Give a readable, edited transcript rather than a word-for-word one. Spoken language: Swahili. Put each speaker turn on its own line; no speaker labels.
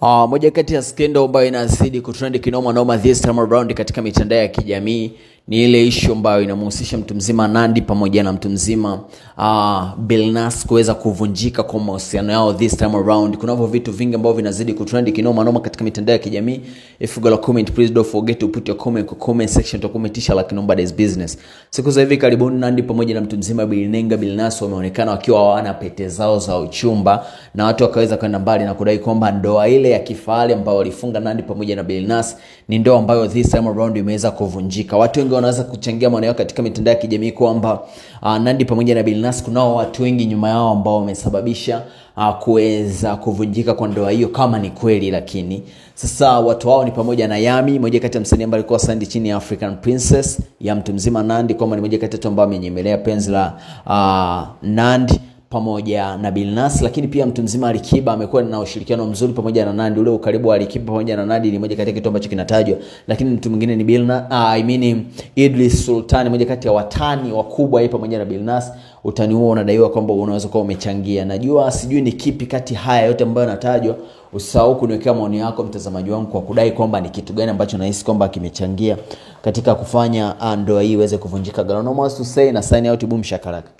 Moja kati ya skendo ambayo inazidi kutrend kinoma noma this time around katika mitandao ya kijamii ni ile issue ambayo inamhusisha mtu mzima Nandy pamoja na mtu mzima Billnass kuweza kuvunjika kwa mahusiano yao this time around. Kunavyo vitu vingi ambavyo vinazidi kutrend kinoma noma katika mitandao ya kijamii. If you got a comment, please don't forget to put your comment in the comment section to commentisha like nobody's business. Siku za hivi karibuni Nandy pamoja na mtu mzima Billnass wameonekana wakiwa hawana pete zao za uchumba, na watu wakaweza kwenda mbali na kudai kwamba ndoa ile ya kifahari ambayo walifunga Nandy pamoja na Billnass ni ndoa ambayo this time around imeweza kuvunjika. Watu wengi wanaweza kuchangia maana yao katika mitandao ya kijamii kwamba Nandy pamoja na Billnass kunao watu wengi nyuma yao ambao wamesababisha kuweza kuvunjika kwa ndoa hiyo kama ni kweli. Lakini sasa watu wao ni pamoja na Yami, mmoja kati ya msanii ambaye alikuwa signed chini ya African Princess ya mtu mzima Nandy, kwamba ni mmoja kati ya watu ambao amenyemelea penzi la Nandy pamoja na Billnass. Lakini pia mtu mzima Alikiba amekuwa na ushirikiano mzuri pamoja na Nandy. Ule ukaribu wa Alikiba pamoja na Nandy ni moja kati ya kitu ambacho kinatajwa. Lakini mtu mwingine ni Idris Sultan, moja kati ya watani wakubwa hapa pamoja na Billnass. Utani huo unadaiwa kwamba unaweza kuwa umechangia. Najua sijui ni kipi kati haya yote ambayo yanatajwa. Usisahau kuniwekea maoni yako mtazamaji wangu kwa kudai kwamba ni kitu gani ambacho unahisi kwamba kimechangia katika kufanya ndoa hii iweze kuvunjika. Ganono must to say na sign out, boom shakalaka.